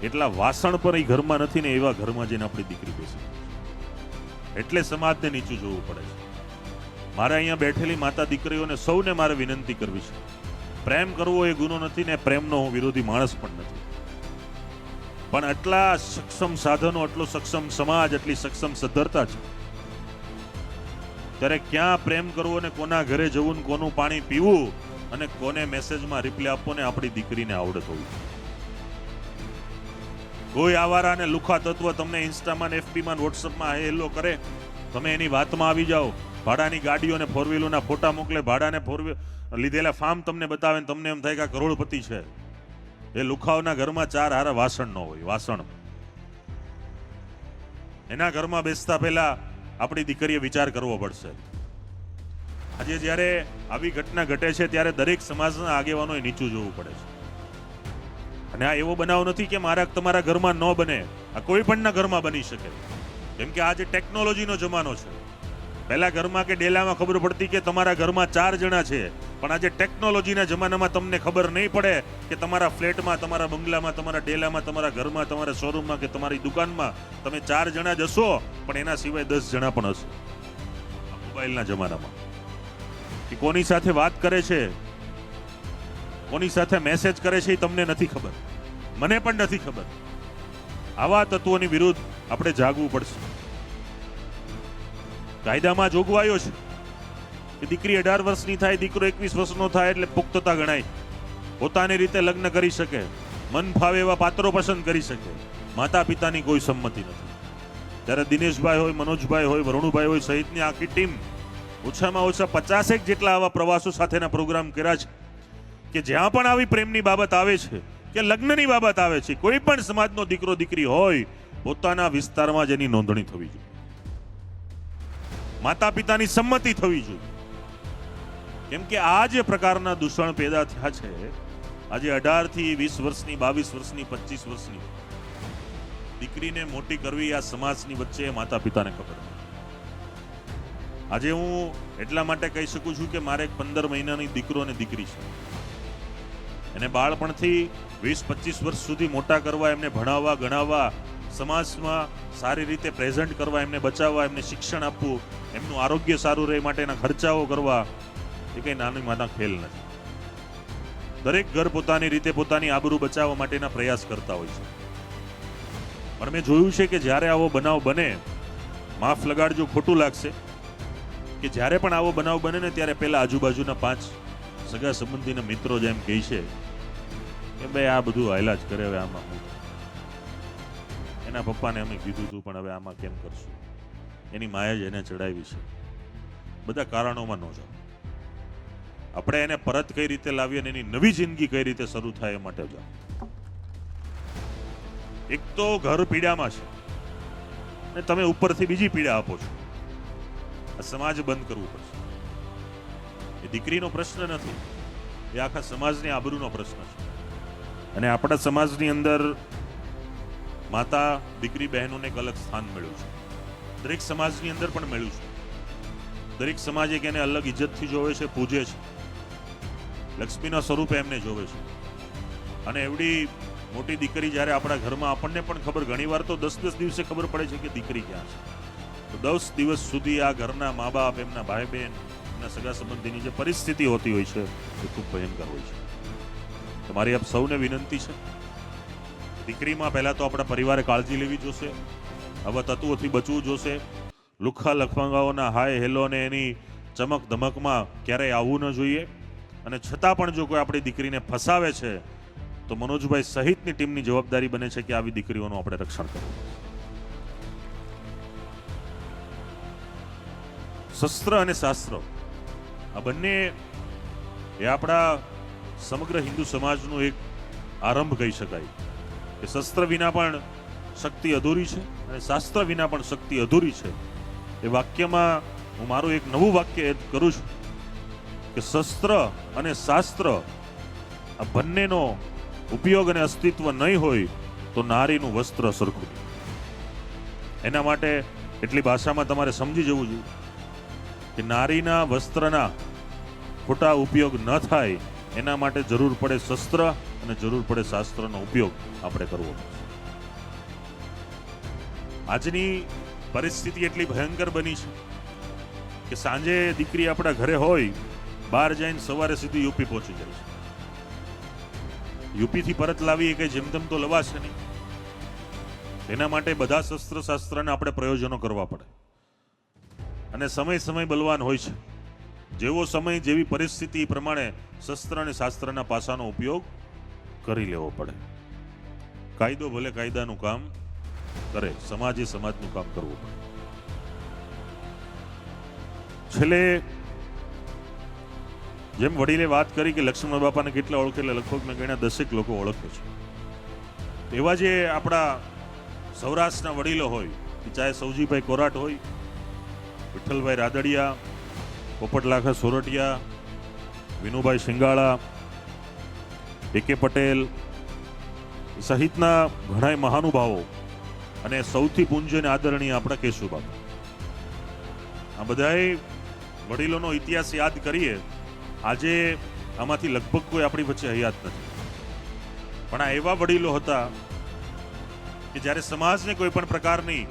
એટલા વાસણ પર એ ઘરમાં નથી ને એવા ઘરમાં જઈને આપણી દીકરી બેસી. એટલે સમાજને નીચું જોવું પડે છે. મારે અહીંયા બેઠેલી માતા દીકરીઓને સૌને મારે વિનંતી કરવી છે, પ્રેમ કરવો એ ગુનો નથી ને પ્રેમનો હું વિરોધી માણસ પણ નથી, પણ આટલા સક્ષમ સાધનો, આટલો સક્ષમ સમાજ, આટલી સક્ષમ સદ્ધરતા છે ત્યારે ક્યાં પ્રેમ કરવો ને કોના ઘરે જવું ને કોનું પાણી પીવું અને કોને મેસેજમાં રિપ્લાય આપવો ને આપણી દીકરીને આવડત હોવી. કોઈ આવારા અને લુખા તત્વ તમને ઇન્સ્ટામાં, એફબીમાં, વોટ્સઅપમાં હેલો કરે, તમે એની વાતમાં આવી જાઓ. ભાડાની ગાડીઓ ને 4 વ્હીલરના ફોટા મોકલે, ભાડાને 4 વ્હીલ લીધેલા ફાર્મ તમને બતાવે ને તમને એમ થાય કે આ કરોડપતિ છે. એ લુખાઓના ઘરમાં 4 હારા વાસણ ન હોય. વાસણ એના ઘરમાં બેસતા પહેલા આપણી દીકરીએ વિચાર કરવો પડશે. આજે જ્યારે આવી ઘટના ઘટે છે ત્યારે દરેક સમાજના આગેવાનોએ નીચું જોવું પડે છે. અને આ એવો બનાવ નથી કે મારા તમારા ઘરમાં ન બને, આ કોઈ પણના ઘરમાં બની શકે. કેમ કે આજે ટેકનોલોજીનો જમાનો છે. પહેલા ઘરમાં કે ડેલામાં ખબર પડતી કે તમારા ઘરમાં 4 જણા છે, પણ આજે ટેકનોલોજીના જમાનામાં તમને ખબર નહીં પડે કે તમારા ફ્લેટમાં, તમારા બંગલામાં, તમારા ડેલામાં, તમારા ઘરમાં, તમારા શોરૂમમાં કે તમારી દુકાનમાં તમે 4 જણા જ હશો, પણ એના સિવાય 10 જણા પણ હશે. મોબાઈલના જમાનામાં કે કોની સાથે વાત કરે છે, કોની સાથે મેસેજ કરે છે, એ તમને નથી ખબર, મને પણ નથી ખબર. આવા તત્વોની વિરુદ્ધ આપણે જાગવું પડશે. કાયદામાં જોગવાઈઓ છે કે દીકરી 18 વર્ષની થાય, દીકરો 21 વર્ષનો થાય એટલે પુખ્તતા ગણાય. પોતાની રીતે લગ્ન કરી શકે, મન ફાવે એવા પાત્રો પસંદ કરી શકે. માતા પિતાની કોઈ સંમતિ નથી. ત્યારે દિનેશભાઈ હોય, મનોજભાઈ હોય, વરુણભાઈ હોય સહિતની આખી ટીમ ઓછામાં ઓછા 50 જેટલા આવા પ્રવાસો સાથેના પ્રોગ્રામ કર્યા છે કે જ્યાં પણ આવી પ્રેમની બાબત આવે છે કે લગ્નની બાબત આવે છે, કોઈ પણ સમાજનો દીકરો દીકરી હોય, પોતાના વિસ્તારમાં જેની નોંધણી થવી જોઈએ, માતા પિતાની સંમતિ થવી જોઈએ. કેમ કે આ જે પ્રકારના દૂષણ પેદા થયા છે, આજે 18 થી 20 વર્ષની, 22 વર્ષની, 25 વર્ષની દીકરીને મોટી કરવી આ સમાજની વચ્ચે માતા પિતાને ખબર. આજે હું એટલા માટે કહી શકું છું કે મારે 15 મહિનાની દીકરો અને દીકરી છે. એને બાળપણથી 20-25 વર્ષ સુધી મોટા કરવા, એમને ભણાવવા, ગણાવવા, સમાજમાં સારી રીતે પ્રેઝન્ટ કરવા, એમને બચાવવા, એમને શિક્ષણ આપવું, એમનું આરોગ્ય સારું રહે માટેના ખર્ચાઓ કરવા, એ કંઈ નાની માના ખેલ નથી. દરેક ઘર પોતાની રીતે પોતાની આબરૂ બચાવવા માટેના પ્રયાસ કરતા હોય છે. પણ મેં જોયું છે કે જ્યારે આવો બનાવ બને, માફ લગાડજો ખોટું લાગશે, કે જ્યારે પણ આવો બનાવ બને ને ત્યારે પહેલા આજુબાજુના 5 સગા સંબંધીના મિત્રો જેમ કહે છે કે ભાઈ આ બધું હાયલા જ કરે, હવે આમાં હું, એના પપ્પાને અમે કીધું હતું પણ હવે આમાં કેમ કરશું, એની માયા જ એને ચડાવી છે. બધા કારણોમાં ન જાઓ. આપણે એને પરત કઈ રીતે લાવીએ અને એની નવી જિંદગી કઈ રીતે શરૂ થાય એ માટે જાઓ. એક તો ઘર પીડામાં છે ને તમે ઉપરથી બીજી પીડા આપો છો. આ સમાજ બંધ કરવું પડશે. એ દીકરીનો પ્રશ્ન નથી, એ આખા સમાજની આબરૂનો પ્રશ્ન છે. અને આપણા સમાજની અંદર માતા દીકરી બહેનોને એક અલગ સ્થાન મળ્યું છે. દરેક સમાજની અંદર પણ મળ્યું છે. દરેક સમાજ એક એને અલગ ઇજ્જતથી જોવે છે, પૂજે છે, લક્ષ્મીના સ્વરૂપે એમને જોવે છે. અને એવડી મોટી દીકરી જ્યારે આપણા ઘરમાં, આપણને પણ ખબર, ઘણીવાર તો 10-10 દિવસે ખબર પડે છે કે દીકરી ક્યાં છે. તો 10 દિવસ સુધી આ ઘરના મા બાપ, એમના ભાઈ બહેન, એમના સગા સંબંધીની જે પરિસ્થિતિ હોતી હોય છે એ ખૂબ ભયંકર હોય છે. તમારી આપ સૌને વિનંતી છે, દીકરીમાં પહેલા તો આપણા પરિવારે કાળજી લેવી જોશે. આવા તત્વોથી બચવું જોશે. લુખ્ખા લફંગાઓના હાય હેલો ને એની ચમક ધમકમાં ક્યારેય આવવું ન જોઈએ. અને છતાં પણ જો કોઈ આપણી દીકરીને ફસાવે છે તો મનોજભાઈ સહિતની ટીમની જવાબદારી બને છે કે આવી દીકરીઓનું આપણે રક્ષણ કરવું. શસ્ત્ર અને શાસ્ત્ર આ બંને એ આપણા સમગ્ર હિન્દુ સમાજનો એક આરંભ કહી શકાય કે શસ્ત્ર વિના પણ શક્તિ અધૂરી છે અને શાસ્ત્ર વિના પણ શક્તિ અધૂરી છે. એ વાક્યમાં હું મારું એક નવું વાક્ય એડ કરું છું કે શસ્ત્ર અને શાસ્ત્ર આ બંનેનો ઉપયોગ અને અસ્તિત્વ નહીં હોય તો નારીનું વસ્ત્ર સરખું નહીં. એના માટે એટલી ભાષામાં તમારે સમજી જવું જોઈએ કે નારીના વસ્ત્રના ખોટા ઉપયોગ ન થાય એના માટે જરૂર પડે શસ્ત્ર અને જરૂર પડે શાસ્ત્રનો ઉપયોગ આપણે કરવો પડશે. આજની પરિસ્થિતિ એટલી ભયંકર બની છે કે સાંજે દીકરી આપણા ઘરે હોય, બહાર જઈને સવારે સીધી યુપી પહોંચી જાય છે. યુપીથી પરત લાવી એ કઈ જેમ તેમ તો લવાશે નહીં. એના માટે બધા શસ્ત્ર શાસ્ત્રના આપણે પ્રયોજનો કરવા પડે. અને સમય બલવાન હોય છે. જેવો સમય, જેવી પરિસ્થિતિ પ્રમાણે શસ્ત્ર અને શાસ્ત્રના પાસાનો ઉપયોગ કરી લેવો પડે. કાયદો ભલે કાયદાનું કામ કરે, સમાજે સમાજનું કામ કરવું પડે. છેલ્લે જેમ વડીલે વાત કરી કે લક્ષ્મણ બાપાને કેટલા ઓળખે, એટલે લગભગ મેં ગણ્યા 10 લોકો ઓળખે છે. એવા જે આપણા સૌરાષ્ટ્રના વડીલો હોય, ચાહે સૌજીભાઈ કોરાટ હોય વિઠ્ઠલભાઈ રાદડિયા, પોપટલાખા સોરઠિયા, વિનુભાઈ શિંગાળા, એ.કે. પટેલ સહિતના ઘણા મહાનુભાવો અને સૌથી પૂજ્ય અને આદરણીય આપણા કેશુબાપુ, આ બધાએ વડીલોનો ઇતિહાસ યાદ કરીએ. આજે આમાંથી લગભગ કોઈ આપણી વચ્ચે હયાત નથી, પણ આ એવા વડીલો હતા કે જ્યારે સમાજને કોઈ પણ પ્રકારની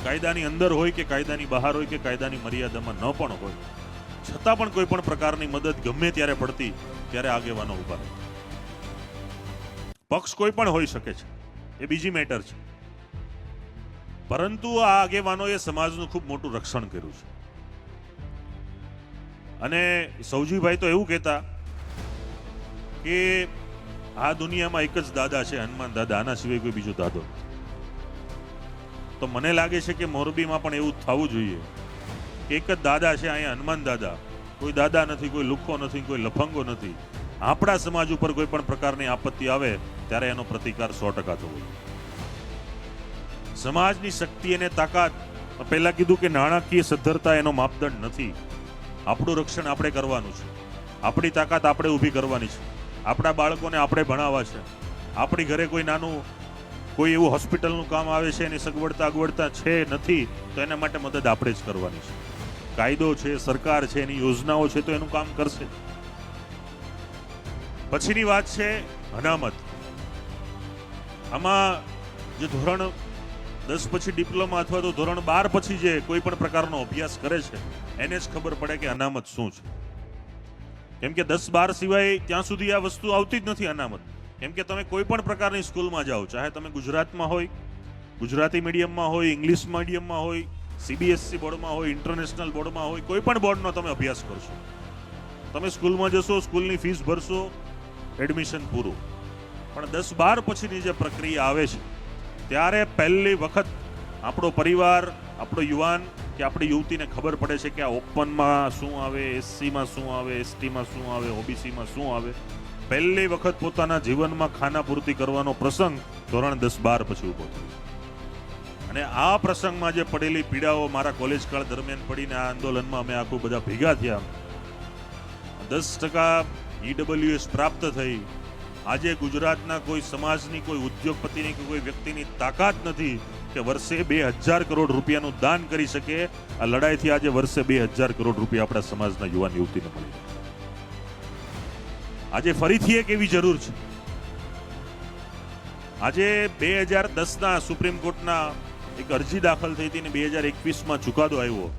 કાયદાની અંદર હોય કે કાયદાની બહાર હોય કે કાયદાની મર્યાદામાં ન પણ હોય, છતાં પણ કોઈ પણ પ્રકારની મદદ ગમે ત્યારે પડતી ત્યારે આગેવાનો ઉભા રહે. પક્ષ કોઈ પણ હોઈ શકે છે, એ બીજી મેટર છે, પરંતુ આ આગેવાનોએ સમાજનું ખૂબ મોટું રક્ષણ કર્યું છે. અને સૌજીભાઈ તો એવું કહેતા કે આ દુનિયામાં એક જ દાદા છે, હનુમાન દાદા, આના સિવાય કોઈ બીજો દાદો નથી. તો મને લાગે છે કે મોરબીમાં પણ એવું થવું જોઈએ કે એક જ દાદા છે, અહીંયા હનુમાન દાદા. કોઈ દાદા નથી, કોઈ લુખ્ખો નથી, કોઈ લફંગો નથી. આપણા સમાજ ઉપર કોઈ પણ પ્રકારની આપત્તિ આવે ત્યારે એનો પ્રતિકાર 100% થવો જોઈએ. સમાજની શક્તિ અને તાકાત, પહેલા કીધું કે નાણાકીય સદ્ધરતા એનો માપદંડ નથી. આપણું રક્ષણ આપણે કરવાનું છે, આપણી તાકાત આપણે ઊભી કરવાની છે, આપણા બાળકોને આપણે ભણાવવા છે. આપણી ઘરે કોઈ નાનું કોઈ એવું હોસ્પિટલનું કામ આવે છે, એની સગવડતા છે નથી, તો એના માટે મદદ આપણે જ કરવાની છે. કાયદો છે, સરકાર છે, એની યોજનાઓ છે, તો એનું કામ કરશે. પછીની વાત છે અનામત. આમાં જે ધોરણ 10 પછી ડિપ્લોમા અથવા તો ધોરણ 12 પછી જે કોઈ પણ પ્રકારનો અભ્યાસ કરે છે એને જ ખબર પડે કે અનામત શું છે. કેમ કે 10-12 સિવાય ત્યાં સુધી આ વસ્તુ આવતી જ નથી અનામત. કેમ કે તમે કોઈ પણ પ્રકારની સ્કૂલમાં જાઓ, ચાહે તમે ગુજરાતમાં હોય, ગુજરાતી મીડિયમમાં હોય, ઇંગ્લિશ મીડિયમમાં હોય, CBSE બોર્ડમાં હોય, ઇન્ટરનેશનલ બોર્ડમાં હોય, કોઈ પણ બોર્ડનો તમે અભ્યાસ કરશો, તમે સ્કૂલમાં જશો, સ્કૂલની ફીસ ભરશો, એડમિશન પૂરું. પણ 10-12 પછીની જે પ્રક્રિયા આવે છે ત્યારે પહેલી વખત આપણો પરિવાર, આપણો યુવાન કે આપણી યુવતીને ખબર પડે છે કે આ ઓપનમાં શું આવે, SCમાં શું આવે, STમાં શું આવે, OBCમાં શું આવે. પહેલી વખત પોતાના જીવનમાં ખાના પૂર્તિ કરવાનો પ્રસંગ ધોરણ 10-12 પછી ઊભો થયો. અને આ પ્રસંગમાં જે પડેલી પીડાઓ મારા કોલેજ કાળ દરમિયાન પડીને આ આંદોલનમાં અમે આખું બધા ભેગા થયા, 10% EWS પ્રાપ્ત થઈ. આજે ગુજરાતના કોઈ સમાજની, કોઈ ઉદ્યોગપતિની કે કોઈ વ્યક્તિની તાકાત નથી કે વર્ષે 2000 કરોડ રૂપિયાનું દાન કરી શકે. આ લડાઈથી આજે વર્ષે 2000 કરોડ રૂપિયા આપણા સમાજના યુવાન યુવતીને મળી. આજે ફરીથી એક એવી જરૂર છે. આજે 2010ના સુપ્રીમ કોર્ટના એક અરજી દાખલ થઈ હતી અને 2021માં ચુકાદો આવ્યો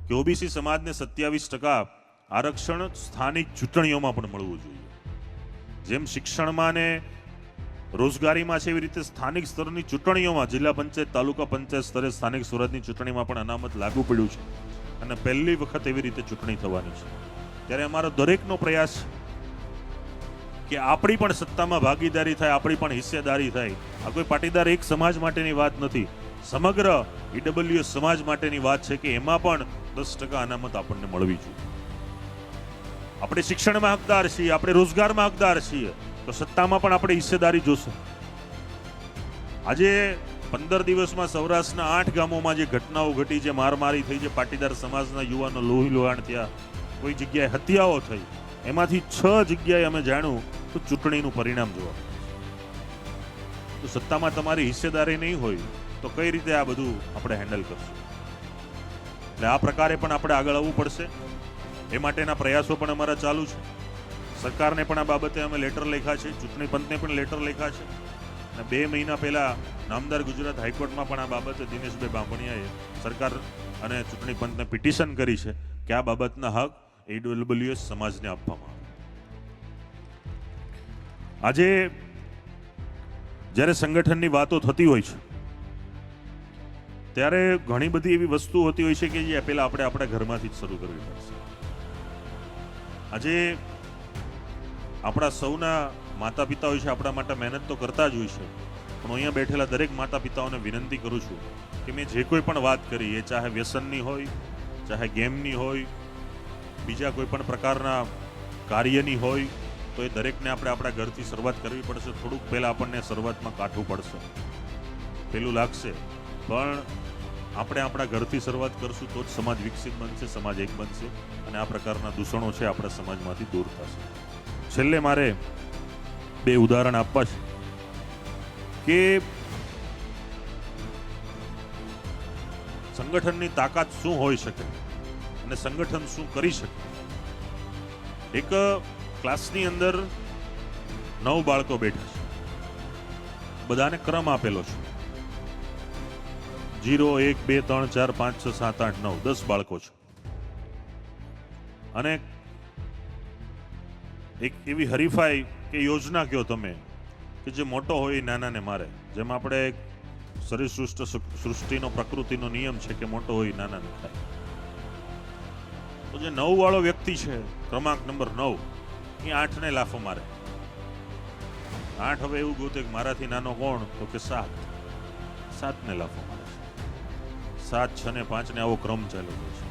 કે OBC સમાજને 27% આરક્ષણ સ્થાનિક ચૂંટણીઓમાં પણ મળવું જોઈએ. જેમ શિક્ષણમાં ને રોજગારીમાં છે, એવી રીતે સ્થાનિક સ્તરની ચૂંટણીઓમાં, જિલ્લા પંચાયત, તાલુકા પંચાયત સ્તરે સ્થાનિક સ્વરાજની ચૂંટણીમાં પણ અનામત લાગુ પડ્યું છે અને પહેલી વખત એવી રીતે ચૂંટણી થવાની છે. ત્યારે અમારો દરેકનો પ્રયાસ કે આપણી પણ સત્તામાં ભાગીદારી થાય, આપણી પણ હિસ્સેદારી થાય. આ કોઈ પાટીદાર એક સમાજ માટેની વાત નથી, સમગ્ર EWS સમાજ માટેની વાત છે કે એમાં પણ 10% અનામત આપણને મળવી જોઈએ. આપણે શિક્ષણમાં હકદાર છીએ, આપણે રોજગારમાં હકદાર છીએ, તો સત્તામાં પણ આપણે હિસ્સેદારી જોશે. આજે 15 દિવસમાં સૌરાષ્ટ્રના 8 ગામોમાં જે ઘટનાઓ ઘટી, જે મારમારી થઈ, જે પાટીદાર સમાજના યુવાનો લોહી લોહાણ થયા, કોઈ જગ્યાએ હત્યાઓ થઈ, એમાંથી 6 જગ્યાએ અમે જાણ્યું તો ચૂંટણીનું પરિણામ જોવા મળે. તો સત્તામાં તમારી હિસ્સેદારી નહીં હોય તો કઈ રીતે આ બધું આપણે હેન્ડલ કરશું? એટલે આ પ્રકારે પણ આપણે આગળ આવવું પડશે. એ માટેના પ્રયાસો પણ અમારા ચાલુ છે. સરકારને પણ આ બાબતે અમે લેટર લખ્યા છે, ચૂંટણી પંચને પણ લેટર લખ્યા છે અને 2 મહિના પહેલા નામદાર ગુજરાત હાઈકોર્ટમાં પણ આ બાબતે દિનેશભાઈ બાંભણિયાએ સરકાર અને ચૂંટણી પંચને પિટિશન કરી છે કે આ બાબતના હક EWS સમાજને આપવામાં આવે. આજે જ્યારે સંગઠનની વાતો થતી હોય છે ત્યારે ઘણી બધી એવી વસ્તુ હોતી હોય છે કે જે પહેલા આપણે આપણા ઘરમાંથી જ શરૂ કરવી પડશે. આજે આપણા સૌના માતા પિતા હોય છે, આપણા માટે મહેનત તો કરતા જ હોય છે, પણ અહીંયા બેઠેલા દરેક માતા પિતાઓને વિનંતી કરું છું કે મેં જે કોઈ પણ વાત કરી, એ ચાહે વ્યસનની હોય, ચાહે ગેમની હોય, બીજા કોઈ પણ પ્રકારના કાર્યની હોય, તો એ દરેકને આપણે આપણા ઘરથી શરૂઆત કરવી પડશે. થોડુંક પહેલા આપણને શરૂઆતમાં કાઢવું પડશે. પેલું લાગશે, પણ આપણે આપણા ઘરથી શરૂઆત કરશું તો જ સમાજ વિકસિત બનશે, સમાજ એક બનશે અને આ પ્રકારના દૂષણો છે આપણા સમાજમાંથી દૂર થશે. છેલ્લે મારે બે ઉદાહરણ આપવા છે કે સંગઠનની તાકાત શું હોઈ શકે અને સંગઠન શું કરી શકે. એક ક્લાસની અંદર 9 બાળકો બેઠા છે, બધાને ક્રમ આપેલો છે 0 1 2 3 4 5 6 7 8 9 10 બાળકો છે અને એક એવી હરીફાઈ કે યોજના કયો તમે કે જે મોટો હોય એ નાનાને મારે. જેમ આપણે શરીર સૃષ્ટિનો પ્રકૃતિનો નિયમ છે કે મોટો હોય નાનાને ખાય. તો જે 9 વાળો વ્યક્તિ છે, ક્રમાંક નંબર 9, એ 8 ને લાફો મારે. 8 હવે એવું ગોતે કે મારાથી નાનો કોણ, તો કે 7 ને લાફો મારે છે. 7 6 ને 5 ને આવો ક્રમ ચાલુ હોય છે.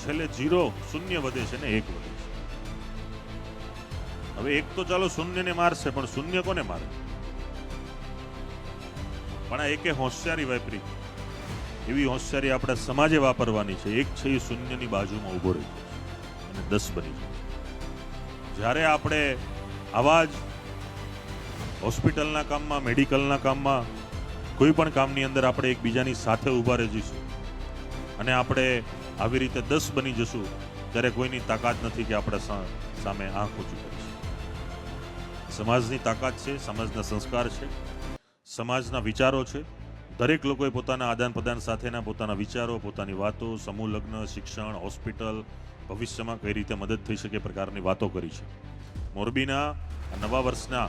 છેલ્લે 0 શૂન્ય વધે છે ને 1 વધે છે. હવે 1 તો ચાલો શૂન્યને મારશે, પણ શૂન્ય કોને મારે? પણ આ એકે હોશિયારી વાપરી, એવી હોશિયારી આપણા સમાજે વાપરવાની છે. 1 છે એ શૂન્યની બાજુમાં ઊભો રહી જાય અને 10 બની જાય. જ્યારે આપણે આવા જ હોસ્પિટલના કામમાં, મેડિકલના કામમાં, કોઈ પણ કામની અંદર આપણે એકબીજાની સાથે ઊભા રહી જઈશું અને આપણે આવી રીતે 10 બની જશું, ત્યારે કોઈની તાકાત નથી કે આપણા સામે આંખ ઊંચી કરી શકે. સમાજની તાકાત છે, સમાજના સંસ્કાર છે, સમાજના વિચારો છે. દરેક લોકોએ પોતાના આદાન પ્રદાન સાથેના પોતાના વિચારો, પોતાની વાતો, સમૂહ લગ્ન, શિક્ષણ, હોસ્પિટલ, ભવિષ્યમાં કઈ રીતે મદદ થઈ શકે પ્રકારની વાતો કરી છે. મોરબીના નવા વર્ષના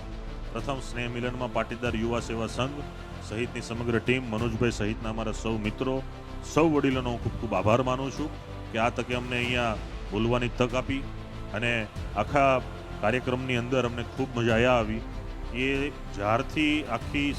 પ્રથમ સ્નેહ મિલનમાં પાટીદાર યુવા સેવા સંઘ સહિતની સમગ્ર ટીમ, મનોજભાઈ સહિતના અમારા સૌ મિત્રો, સૌ વડીલોનો હું ખૂબ ખૂબ આભાર માનું છું કે આ તકે અમને અહીંયા બોલવાની તક આપી અને આખા કાર્યક્રમની અંદર અમને ખૂબ મજા આવી. એ જ્યારથી આખી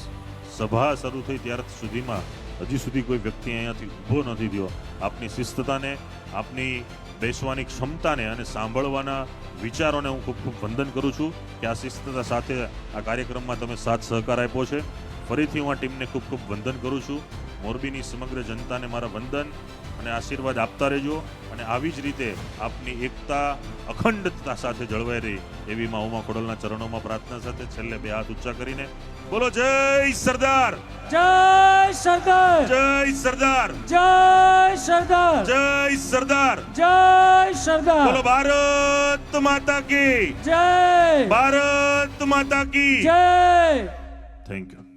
સભા શરૂ થઈ ત્યાર સુધીમાં હજી સુધી કોઈ વ્યક્તિ અહીંયાથી ઊભો નથી થયો. આપની શિસ્તતાને, આપની બેસવાની ક્ષમતાને અને સાંભળવાના વિચારોને હું ખૂબ ખૂબ વંદન કરું છું કે આ શિસ્તતા સાથે આ કાર્યક્રમમાં તમે સાથ સહકાર આપ્યો છે. ફરીથી હું આ ટીમને ખૂબ ખૂબ વંદન કરું છું. મોરબીની સમગ્ર જનતાને મારા વંદન અને આશીર્વાદ આપતા રહેજો અને આવી જ રીતે આપની એકતા, અખંડતા સાથે જળવાઈ રહી એવી માં ઉમા ખોડલના ચરણોમાં પ્રાર્થના સાથે છેલ્લે બે હાથ ઊંચા કરીને બોલો જય સરદાર, જય સરદાર, જય સરદાર, જય સરદાર, જય સરદાર, જય સરદાર. બોલો ભારત માતા કી જય, ભારત માતા કી જય. Thank you.